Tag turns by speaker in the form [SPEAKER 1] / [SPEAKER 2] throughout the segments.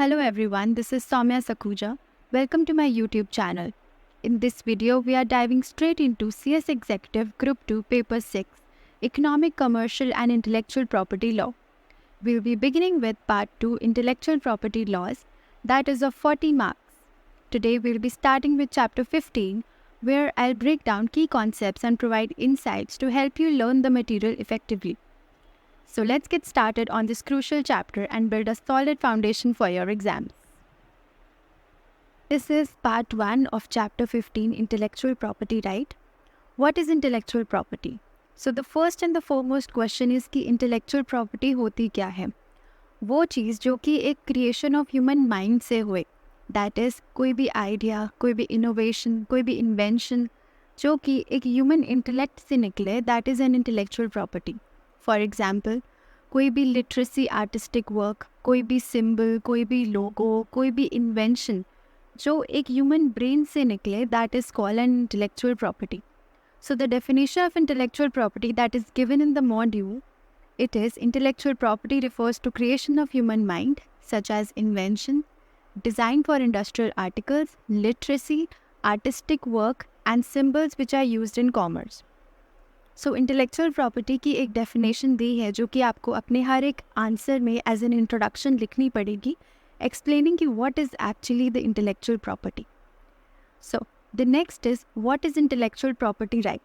[SPEAKER 1] Hello everyone, this is Soumya Sakuja. Welcome to my YouTube channel. In this video, we are diving straight into CS Executive Group 2 Paper 6, Economic, Commercial and Intellectual Property Law. We'll be beginning with Part 2, Intellectual Property Laws, that is of 40 marks. Today, we'll be starting with Chapter 15, where I'll break down key concepts and provide insights to help you learn the material effectively. So let's get started on this crucial chapter and build a solid foundation for your exams. This is part 1 of chapter 15, Intellectual Property Right. What is intellectual property? So the first and the foremost question is कि intellectual property होती क्या है? वो चीज़ जो कि एक creation of human mind से हुए, that is कोई भी idea, कोई भी innovation, कोई भी invention जो कि एक human intellect से निकले, that is an intellectual property. For example कोई भी लिटरेसी आर्टिस्टिक वर्क, कोई भी सिंबल, कोई भी लोगो, कोई भी इन्वेंशन जो एक ह्यूमन ब्रेन से निकले, that is called an intellectual property. So the definition of intellectual property that is given in the module, it is intellectual property refers to creation of human mind such as invention, design for industrial articles, literacy, artistic work and symbols which are used in commerce. So intellectual property की एक definition दी है जो कि आपको अपने हर एक answer में as an introduction लिखनी पड़ेगी, एक्सप्लेनिंग कि what is actually the intellectual property. So the next is what is intellectual property right.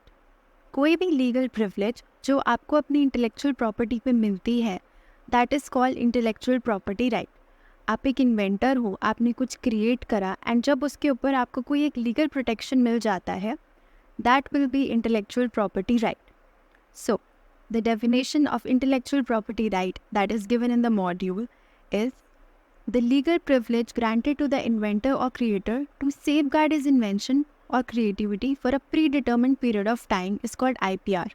[SPEAKER 1] कोई भी लीगल प्रिविलेज जो आपको अपनी इंटेलेक्चुअल प्रॉपर्टी पे मिलती है, that is called intellectual property right. आप एक इन्वेंटर हो, आपने कुछ क्रिएट करा एंड जब उसके ऊपर आपको कोई एक लीगल प्रोटेक्शन मिल जाता है, that will be intellectual property right. So, the definition of intellectual property right that is given in the module is the legal privilege granted to the inventor or creator to safeguard his invention or creativity for a predetermined period of time is called IPR.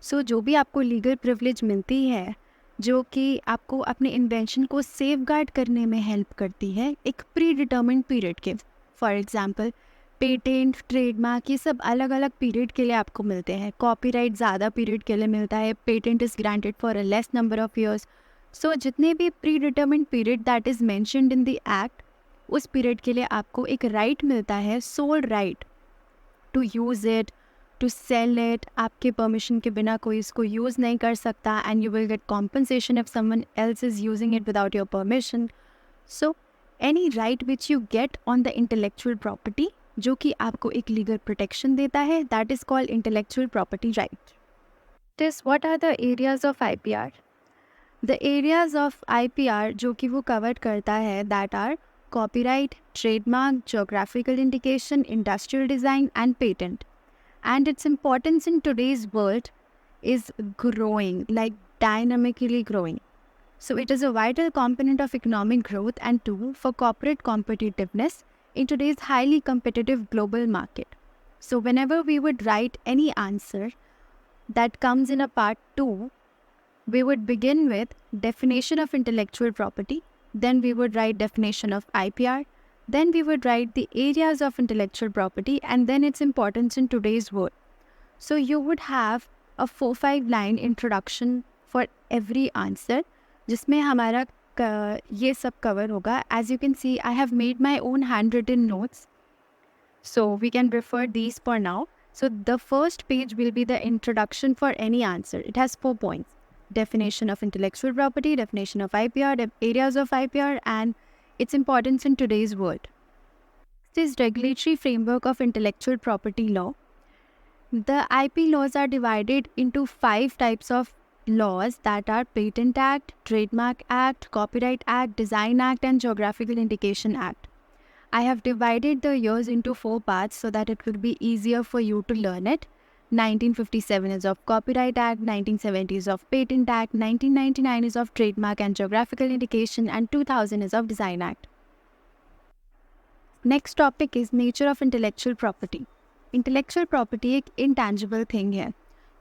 [SPEAKER 1] So, जो भी आपको legal privilege मिलती है जो कि आपको अपने invention को सेफगार्ड करने में हेल्प करती है एक प्री-डिटर्मिन्ड पीरियड के, फॉर एग्जांपल पेटेंट, ट्रेडमार्क, ये सब अलग अलग पीरियड के लिए आपको मिलते हैं. कॉपीराइट ज़्यादा पीरियड के लिए मिलता है, patent is granted for a less number of years. So जितने भी predetermined period that is mentioned in the act, उस पीरियड के लिए आपको एक राइट मिलता है, sole right to use it, to sell it. आपके परमिशन के बिना कोई इसको यूज़ नहीं कर सकता and you will get compensation if someone else is using it without your permission. So any right which you get on the intellectual property जो कि आपको एक लीगल प्रोटेक्शन देता है, that is called intellectual property right. This what are the areas of IPR. The areas of IPR जो कि वो cover करता है that are copyright, trademark, geographical indication, industrial design and patent. And its importance in today's world is growing, like dynamically growing. So it is a vital component of economic growth and tool for corporate competitiveness in today's highly competitive global market. So whenever we would write any answer that comes in a part 2, we would begin with definition of intellectual property, then we would write definition of IPR, then we would write the areas of intellectual property and then its importance in today's world. So you would have a 4-5 line introduction for every answer जिसमें हमारा ये सब cover होगा. As you can see I have made my own handwritten notes, so we can refer these for now. So the first page will be the introduction for any answer. It has 4 points: definition of intellectual property, definition of IPR, areas of IPR and its importance in today's world. This is regulatory framework of intellectual property law. The IP laws are divided into 5 types of laws that are Patent Act, Trademark Act, Copyright Act, Design Act and Geographical Indication Act. I have divided the years into 4 parts so that it will be easier for you to learn it. 1957 is of Copyright Act, 1970 is of Patent Act, 1999 is of Trademark and Geographical Indication and 2000 is of Design Act. Next topic is nature of intellectual property. Intellectual property एक intangible thing है.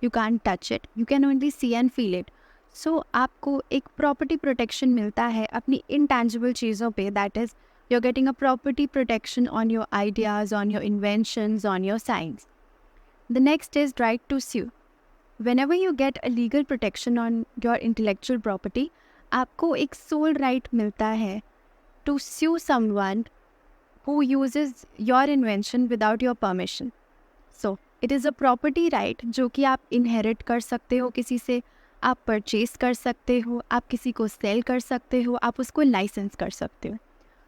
[SPEAKER 1] You can't touch it, you can only see and feel it. So आपको एक property protection मिलता है अपनी intangible चीज़ों पे, that is you're getting a property protection on your ideas, on your inventions, on your science. The next is right to sue. Whenever you get a legal protection on your intellectual property, आपको एक sole right मिलता है to sue someone who uses your invention without your permission. So it is a property right जो कि आप inherit कर सकते हो किसी से, आप purchase कर सकते हो, आप किसी को sell कर सकते हो, आप उसको license कर सकते हो.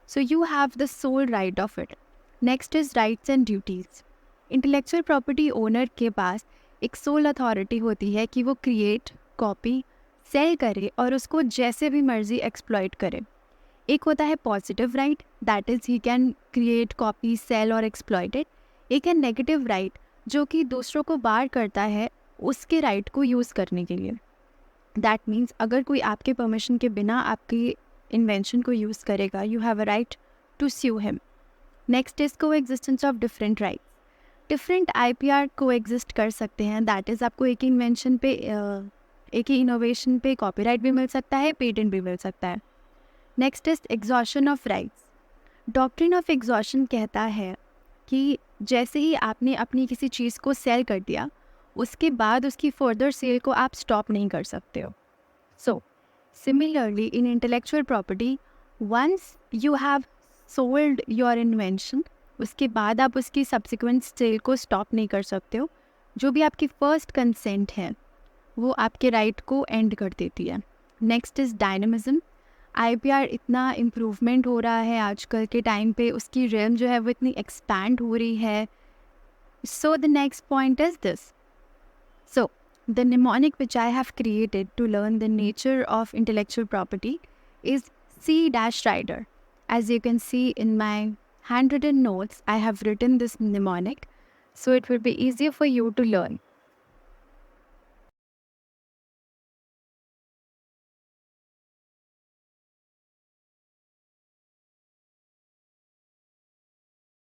[SPEAKER 1] So you have the sole right of it. Next is rights and duties. Intellectual property owner के पास एक sole authority होती है कि वो create, copy, sell करे और उसको जैसे भी मर्जी exploit करे. एक होता है positive right, that is he can create, copy, sell और एक्सप्लॉइट इट. एक है नेगेटिव राइट जो कि दूसरों को बार करता है उसके राइट को यूज़ करने के लिए. दैट मीन्स अगर कोई आपके परमिशन के बिना आपकी इन्वेंशन को यूज़ करेगा, you have a right to sue him. Next is coexistence of different rights. Different IPR coexist कर सकते हैं. दैट इज़ आपको एक इन्वेंशन पे एक ही इनोवेशन पे कॉपीराइट भी मिल सकता है, पेटेंट भी मिल सकता है. Next is exhaustion of rights. Doctrine of exhaustion कहता है कि जैसे ही आपने अपनी किसी चीज़ को सेल कर दिया, उसके बाद उसकी फर्दर सेल को आप स्टॉप नहीं कर सकते हो. So similarly in intellectual property, once you have sold your invention, उसके बाद आप उसकी सब्सिक्वेंट सेल को स्टॉप नहीं कर सकते हो. जो भी आपकी फर्स्ट कंसेंट है वो आपके राइट को एंड कर देती है. Next is dynamism. IPR इतना इम्प्रूवमेंट हो रहा है आजकल के टाइम पे, उसकी रेम जो है वो इतनी एक्सपैंड हो रही है. So the next point is this. So the mnemonic which I have created to learn the nature of intellectual property is C-Rider. As you can see in my handwritten notes, I have written this mnemonic, so it will be easier for you to learn.